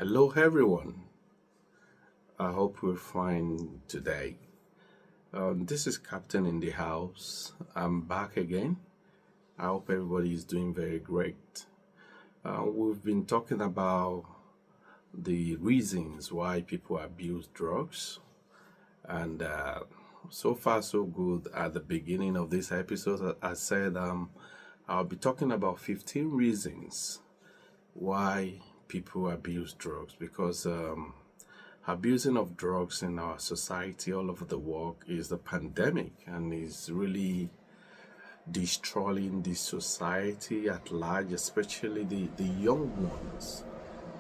Hello, everyone. I hope we're fine today. This is Captain in the house. I'm back again. I hope everybody is doing very great. We've been talking about the reasons why people abuse drugs, and so far, so good. At the beginning of this episode, I said I'll be talking about 15 reasons why people abuse drugs because abusing of drugs in our society all over the world is the pandemic and is really destroying the society at large, especially the young ones,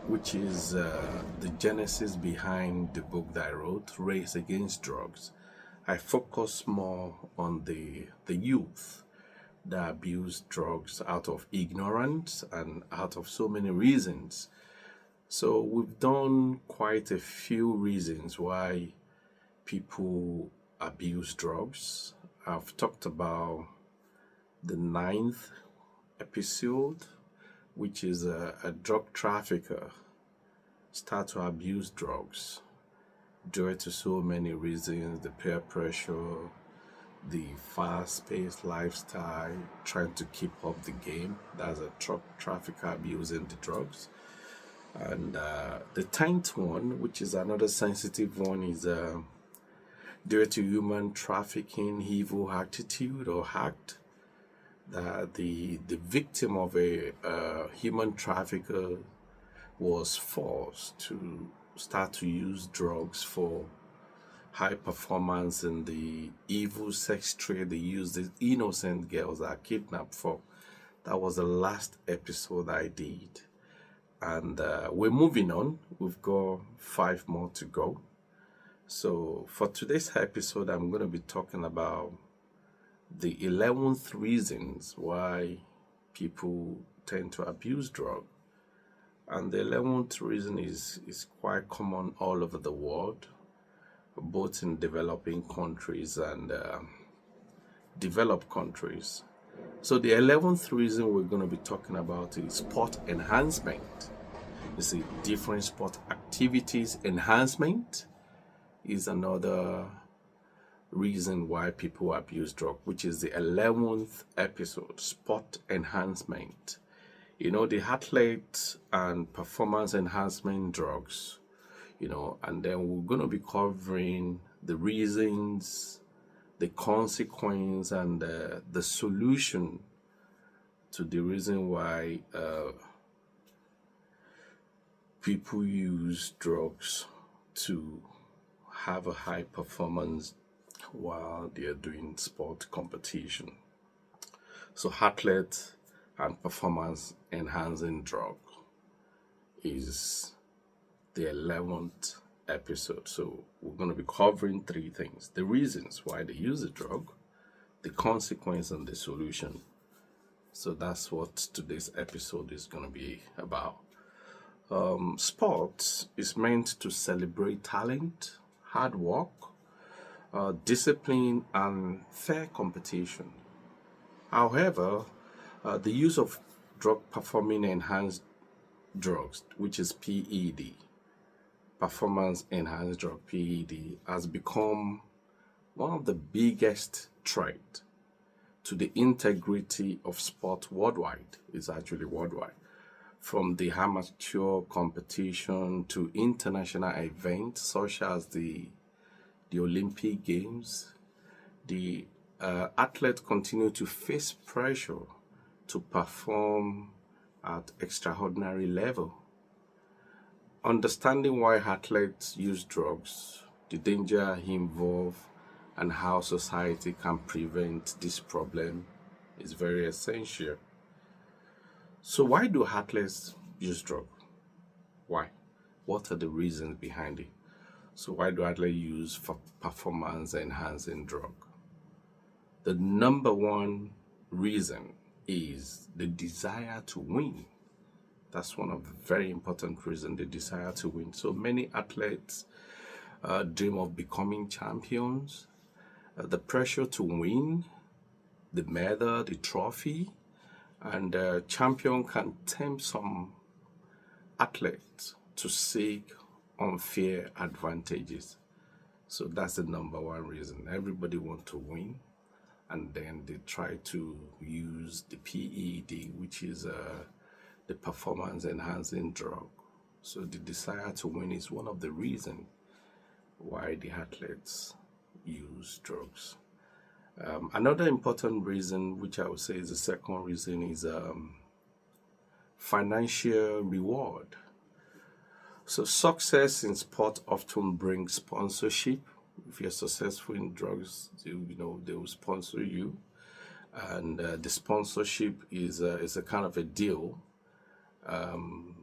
which is the genesis behind the book that I wrote, Race Against Drugs. I focus more on the youth that abuse drugs out of ignorance and out of so many reasons. So we've done quite a few reasons why people abuse drugs. I've talked about the ninth episode, which is a drug trafficker start to abuse drugs due to so many reasons, the peer pressure, the fast-paced lifestyle, trying to keep up the game. That's a truck trafficker abusing the drugs. And the tenth one, which is another sensitive one, is due to human trafficking, evil attitude or act. That the victim of a human trafficker was forced to start to use drugs for high performance in the evil sex trade they use the innocent girls that are kidnapped for. That was the last episode I did. And we're moving on. We've got five more to go. So for today's episode, I'm going to be talking about the 11th reasons why people tend to abuse drugs. And the 11th reason is quite common all over the world, both in developing countries and developed countries. So the 11th reason we're going to be talking about is sport enhancement. You see, different sport activities enhancement is another reason why people abuse drugs, which is the 11th episode, sport enhancement. You know, the athlete and performance enhancement drugs, and then we're going to be covering the reasons, the consequence, and the solution to the reason why people use drugs to have a high performance while they're doing sport competition. So athlete and performance enhancing drug is the 11th episode. So we're going to be covering three things: the reasons why they use the drug, the consequence, and the solution. So that's what today's episode is going to be about. Sports is meant to celebrate talent, hard work, discipline, and fair competition. However, the use of drug performing enhanced drugs, which is PED, performance enhanced drug PED, has become one of the biggest threat to the integrity of sport worldwide. It's actually worldwide. From the amateur competition to international events such as the Olympic Games, the athletes continue to face pressure to perform at extraordinary level. Understanding why athletes use drugs, the danger involved, and how society can prevent this problem is very essential. So why do athletes use drugs? Why? What are the reasons behind it? So why do athletes use for performance enhancing drug? The number one reason is the desire to win. That's one of the very important reasons, the desire to win. So many athletes dream of becoming champions. The pressure to win, the medal, the trophy, and champion can tempt some athletes to seek unfair advantages. So that's the number one reason. Everybody wants to win, and then they try to use the PED, which is the performance enhancing drug. So the desire to win is one of the reasons why the athletes use drugs. Another important reason, which I would say is the second reason, is financial reward. So success in sport often brings sponsorship. If you're successful in drugs, they will sponsor you, and the sponsorship is a kind of a deal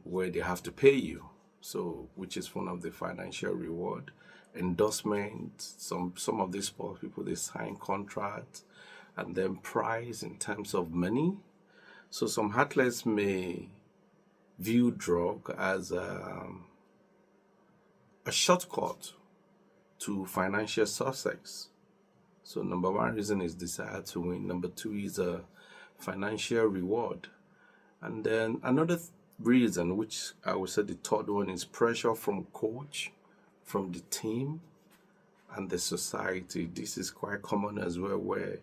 where they have to pay you. So, which is one of the financial reward. Endorsement. Some of these sports people, they sign contracts, and then prize in terms of money. So some athletes may view drug as a shortcut to financial success. So number one reason is desire to win. Number two is a financial reward. And then another reason, which I would say the third one, is pressure from coach, from the team, and the society. This is quite common as well, where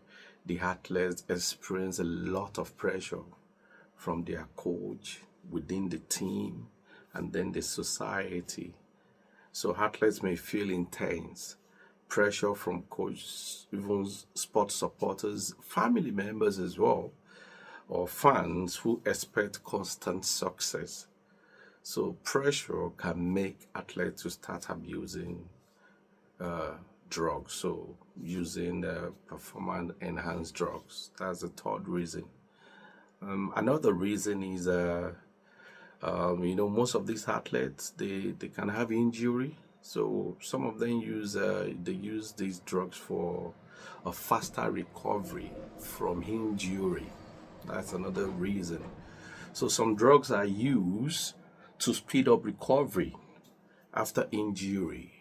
the athletes experience a lot of pressure from their coach, within the team, and then the society. So athletes may feel intense pressure from coaches, even sports supporters, family members as well, or fans who expect constant success. So pressure can make athletes to start abusing drugs. So using performance enhanced drugs. That's the third reason. Another reason is most of these athletes, they can have injury. So some of them they use these drugs for a faster recovery from injury. That's another reason. So some drugs are used to speed up recovery after injury,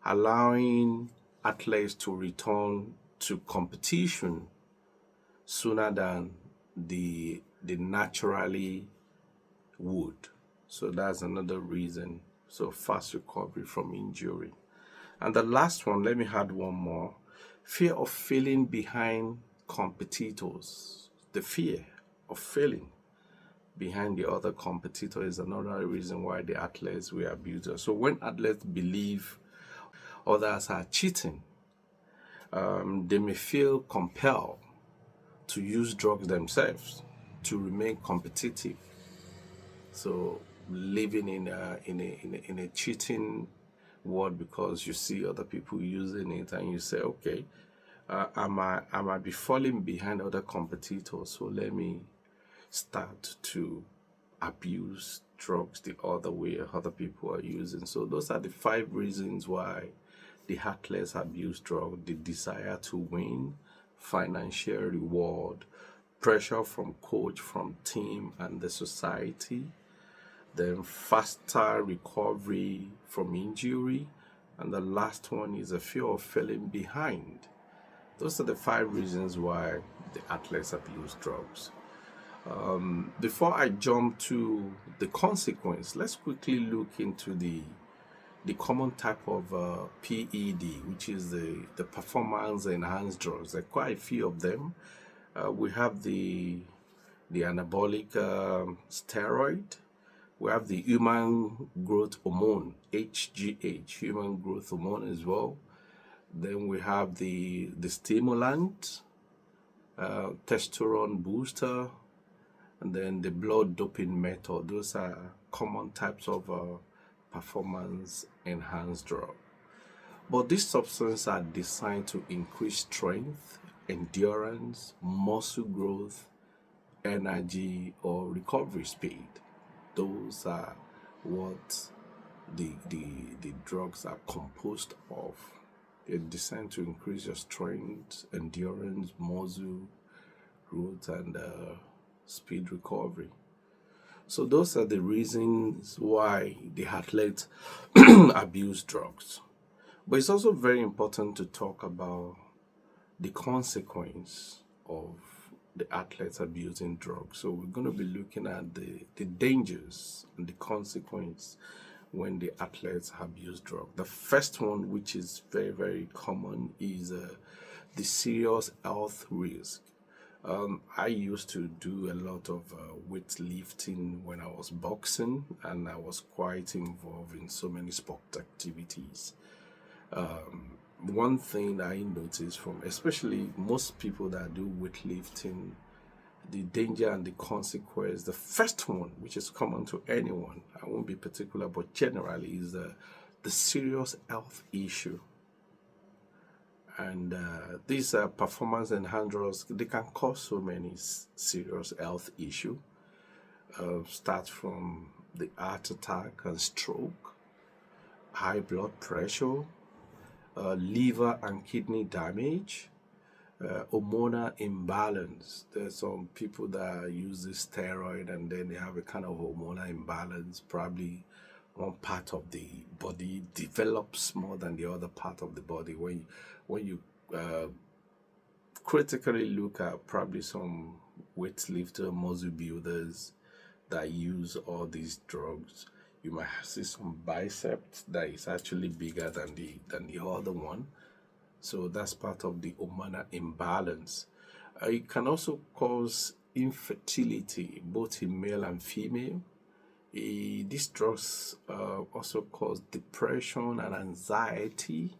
allowing athletes to return to competition sooner than they naturally would. So that's another reason. So fast recovery from injury. And the last one, let me add one more. Fear of failing behind competitors. The fear of failing behind the other competitor is another reason why the athletes were abusers. So when athletes believe others are cheating, they may feel compelled to use drugs themselves to remain competitive. So living in a cheating world, because you see other people using it and you say, okay, I might be falling behind other competitors, so let me start to abuse drugs the other way other people are using. So those are the 5 reasons why the athletes abuse drugs: the desire to win, financial reward, pressure from coach, from team, and the society, then faster recovery from injury, and the last one is a fear of falling behind. Those are the 5 reasons why the athletes abuse drugs. Before I jump to the consequence, let's quickly look into the common type of PED, which is the performance enhanced drugs. There are quite a few of them. We have the anabolic steroid. We have the human growth hormone, HGH, human growth hormone as well. Then we have the stimulant, testosterone booster, and then the blood doping method. Those are common types of performance enhanced drug. But these substances are designed to increase strength, endurance, muscle growth, energy, or recovery speed. Those are what the drugs are composed of. They're designed to increase your strength, endurance, muscle growth, and speed recovery. So those are the reasons why the athletes abuse drugs. But it's also very important to talk about the consequence of the athletes abusing drugs. So we're going to be looking at the dangers and the consequence when the athletes abuse drugs. The first one, which is very, very common, is the serious health risk. I used to do a lot of weightlifting when I was boxing, and I was quite involved in so many sport activities. One thing I noticed from, especially most people that do weightlifting, the danger and the consequence, the first one, which is common to anyone, I won't be particular, but generally, is the serious health issue. And these performance enhancers, they can cause so many serious health issue. Start from the heart attack and stroke, high blood pressure, liver and kidney damage, hormonal imbalance. There's some people that use this steroid and then they have a kind of hormonal imbalance. Probably one part of the body develops more than the other part of the body. When you critically look at probably some weightlifter, muscle builders that use all these drugs, you might see some biceps that is actually bigger than the other one. So that's part of the hormonal imbalance. It can also cause infertility, both in male and female. These drugs also cause depression and anxiety.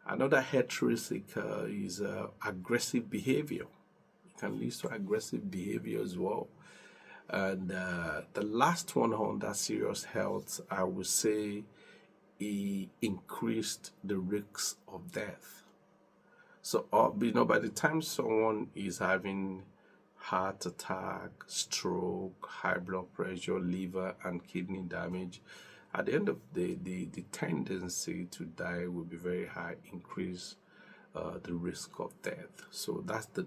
Another health risk is aggressive behavior. It can lead to aggressive behavior as well. And the last one on that serious health, I would say, it increased the risks of death. So, by the time someone is having heart attack, stroke, high blood pressure, liver and kidney damage, at the end of the day, the tendency to die will be very high, increase the risk of death. So that's the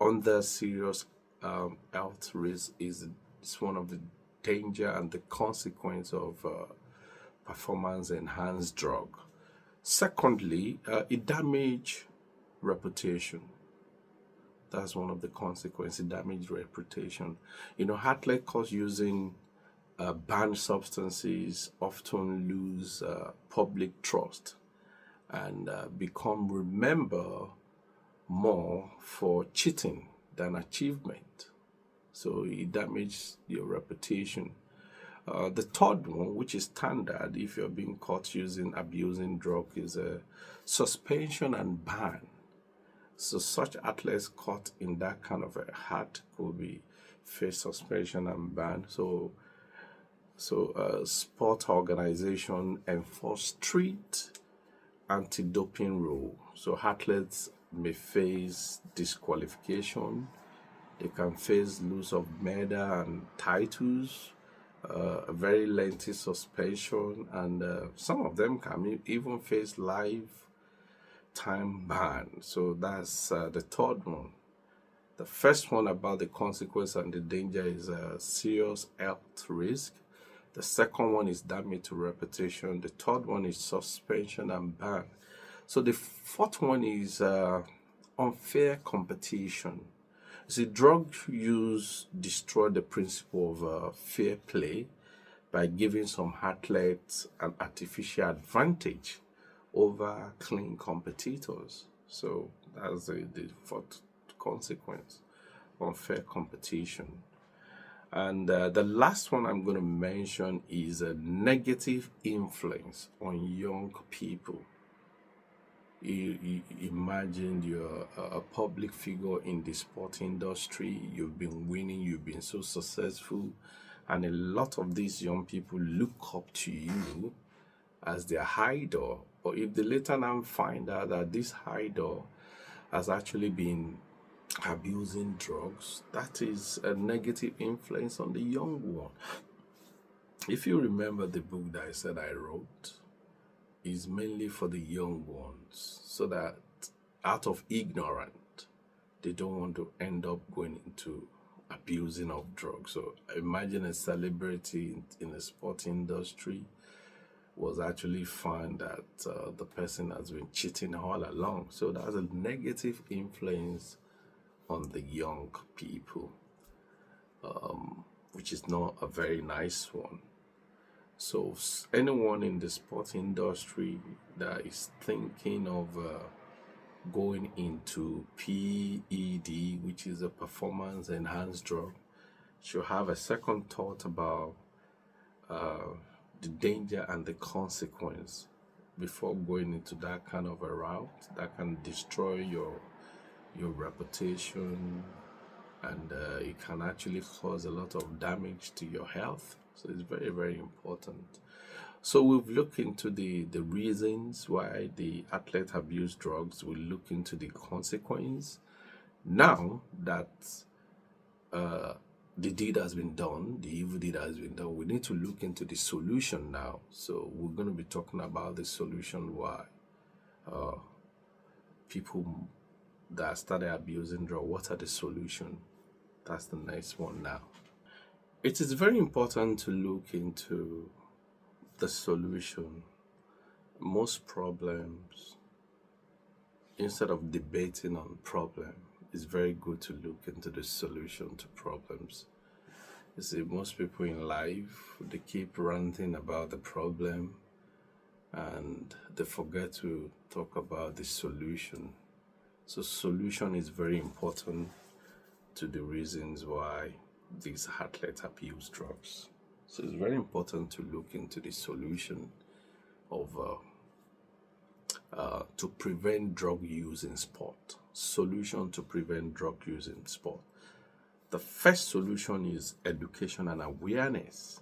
under serious health risk is one of the danger and the consequence of performance enhanced drug. Secondly, it damage reputation. That's one of the consequences. Damage reputation. Athletes cause using banned substances often lose public trust and become remembered more for cheating than achievement. So it damages your reputation. The third one, which is standard if you're being caught abusing drug, is a suspension and ban. So such athletes caught in that kind of a act could be face suspension and ban. So sport organization enforce strict anti-doping rule. So athletes may face disqualification. They can face loss of medal and titles, a very lengthy suspension, and some of them can even face lifetime ban. So that's the third one. The first one about the consequence and the danger is a serious health risk. The second one is damage to reputation. The third one is suspension and ban. So the fourth one is unfair competition. See, drug use destroy the principle of fair play by giving some athletes an artificial advantage over clean competitors. So that's the fourth consequence, unfair competition. And the last one I'm going to mention is a negative influence on young people. You imagine you're a public figure in the sport industry, you've been winning, you've been so successful, and a lot of these young people look up to you as their idol. But if they later now find out that this idol has actually been abusing drugs, that is a negative influence on the young one. If you remember the book that I said I wrote, is mainly for the young ones, so that out of ignorance, they don't want to end up going into abusing of drugs. So imagine a celebrity in the sport industry was actually found that the person has been cheating all along. So that's a negative influence on the young people, which is not a very nice one. So, anyone in the sport industry that is thinking of going into PED, which is a performance enhanced drug, should have a second thought about uh, the danger and the consequence before going into that kind of a route that can destroy your reputation, and it can actually cause a lot of damage to your health. So it's very, very important. So we've looked into the reasons why the athlete abuse drugs. We look into the consequence. Now that uh, the deed has been done, the evil deed has been done, we need to look into the solution now. So we're going to be talking about the solution why uh, people that started abusing drugs, what are the solution? That's the next one now. It is very important to look into the solution. Most problems, instead of debating on problem, it's very good to look into the solution to problems. You see, most people in life, they keep ranting about the problem and they forget to talk about the solution. So solution is very important to the reasons why these athletes abuse drugs. So it's very important to look into the solution of to prevent drug use in sport. Solution to prevent drug use in sport. The first solution is education and awareness.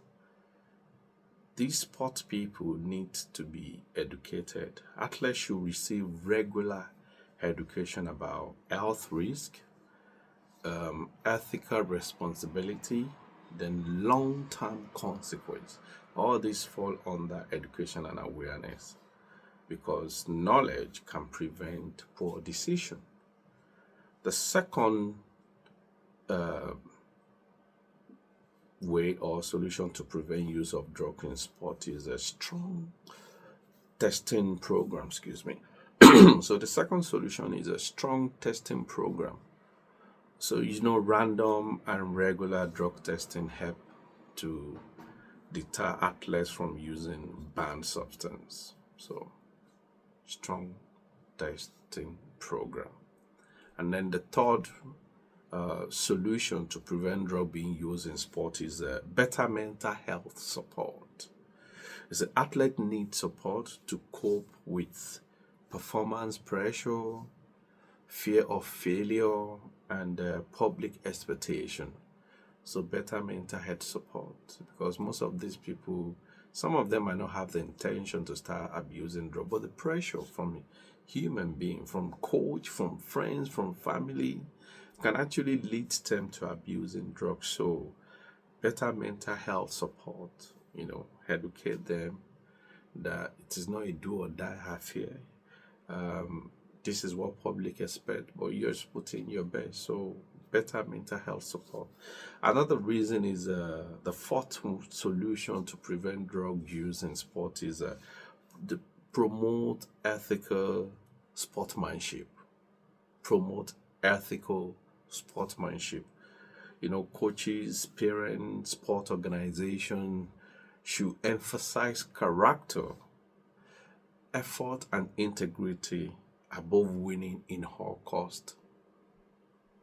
These sport people need to be educated. Athletes should receive regular education about health risk, ethical responsibility, then long-term consequence. All these fall under education and awareness because knowledge can prevent poor decision. The second way or solution to prevent use of drug in sport is a strong testing program. Excuse me. So the second solution is a strong testing program. So random and regular drug testing help to deter athletes from using banned substance. So strong testing program. And then the third solution to prevent drug being used in sport is better mental health support. Is the athlete needs support to cope with performance pressure, fear of failure, and public expectation. So better mental health support, because most of these people, some of them might not have the intention to start abusing drugs, but the pressure from a human being, from coach, from friends, from family, can actually lead them to abusing drugs. So better mental health support, educate them that it is not a do or die affair. This is what public expect, but you're just putting your best. So better mental health support. Another reason is the fourth solution to prevent drug use in sport is the promote ethical sportsmanship. Promote ethical sportsmanship. Coaches, parents, sport organization should emphasize character, effort, and integrity above winning in all cost.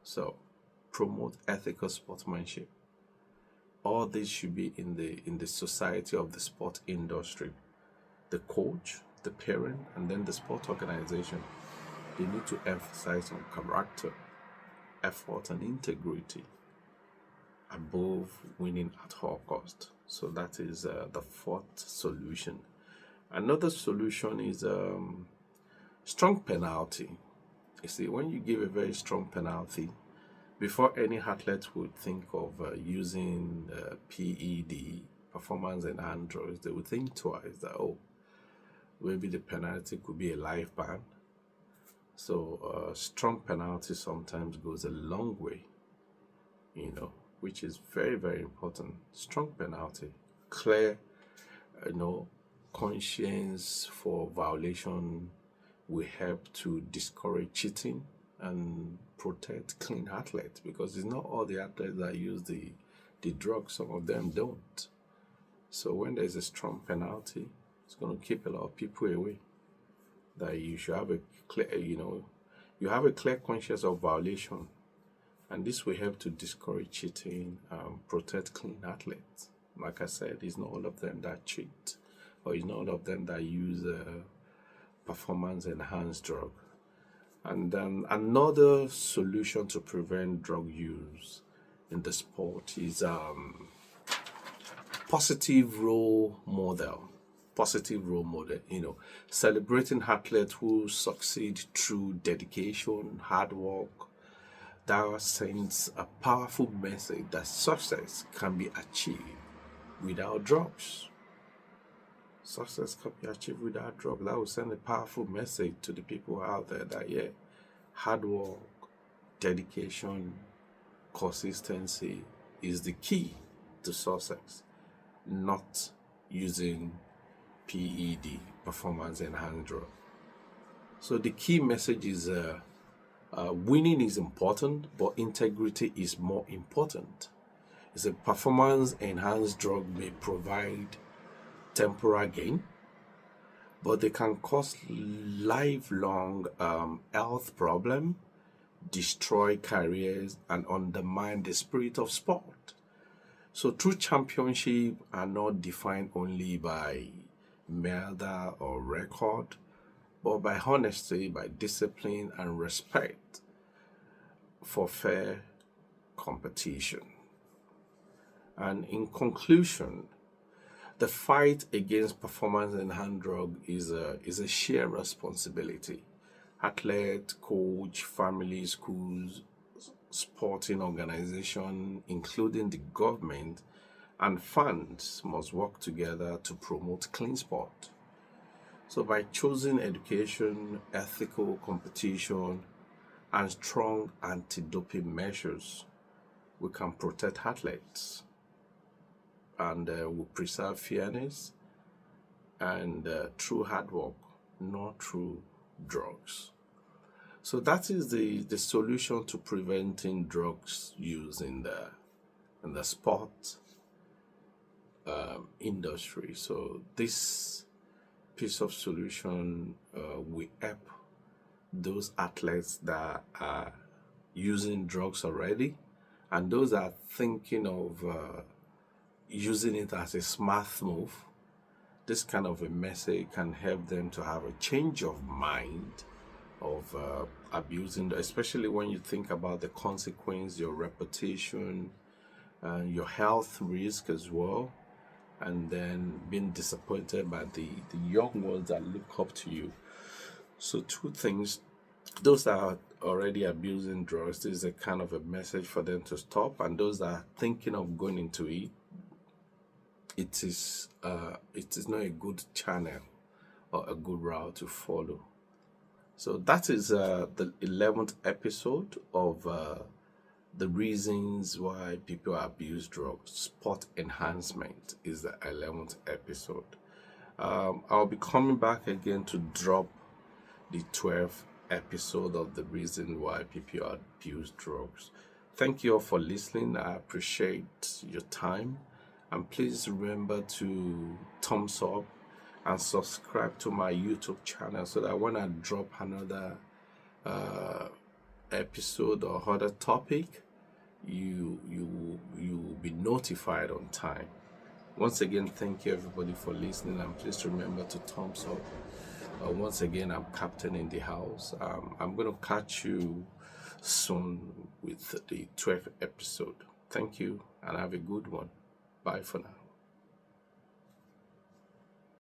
So promote ethical sportsmanship. All this should be in the society of the sport industry. The coach, the parent, and then the sport organization. They need to emphasize on character, effort, and integrity above winning at all cost. So that is the fourth solution. Another solution is strong penalty. You see, when you give a very strong penalty, before any athlete would think of using PED, performance enhanced drugs, they would think twice that, maybe the penalty could be a life ban. So strong penalty sometimes goes a long way, which is very, very important. Strong penalty, clear, conscience for violation will help to discourage cheating and protect clean athletes, because it's not all the athletes that use the drug, some of them don't. So when there's a strong penalty, it's going to keep a lot of people away. That you should have a clear, you have a clear conscience of violation, and this will help to discourage cheating and protect clean athletes. Like I said, it's not all of them that cheat, or it's not all of them that use performance enhanced drug. And then another solution to prevent drug use in the sport is positive role model. Positive role model, celebrating athletes who succeed through dedication, hard work. That sends a powerful message that success can be achieved without drugs. Success can be achieved without drugs. That will send a powerful message to the people out there that, yeah, hard work, dedication, consistency is the key to success, not using PED, performance enhanced drug. So the key message is winning is important, but integrity is more important. It's a performance enhanced drug may provide temporal gain, but they can cause lifelong health problem, destroy careers, and undermine the spirit of sport. So true championship are not defined only by medal or record, but by honesty, by discipline, and respect for fair competition. And in conclusion, the fight against performance enhanced drug is a shared responsibility. Athlete, coach, family, schools, sporting organization, including the government, and fans must work together to promote clean sport. So by choosing education, ethical competition, and strong anti-doping measures, we can protect athletes and we preserve fairness and through hard work, not through drugs. So that is the solution to preventing drugs use in the sport industry. So this piece of solution will help those athletes that are using drugs already and those that are thinking of using it as a smart move. This kind of a message can help them to have a change of mind of abusing, especially when you think about the consequence, your reputation, your health risk as well, and then being disappointed by the young ones that look up to you. So two things, those that are already abusing drugs, this is a kind of a message for them to stop, and those that are thinking of going into it, it is not a good channel or a good route to follow. So that is the 11th episode of the reasons why people abuse drugs. Sport enhancement is the 11th episode. I'll be coming back again to drop the 12th episode of the reason why people abuse drugs. Thank you all for listening. I appreciate your time. And please remember to thumbs up and subscribe to my YouTube channel so that when I drop another episode or other topic, you will be notified on time. Once again, thank you everybody for listening, and please remember to thumbs up. Once again, I'm Captain in the house. I'm going to catch you soon with the 12th episode. Thank you and have a good one. Bye for now.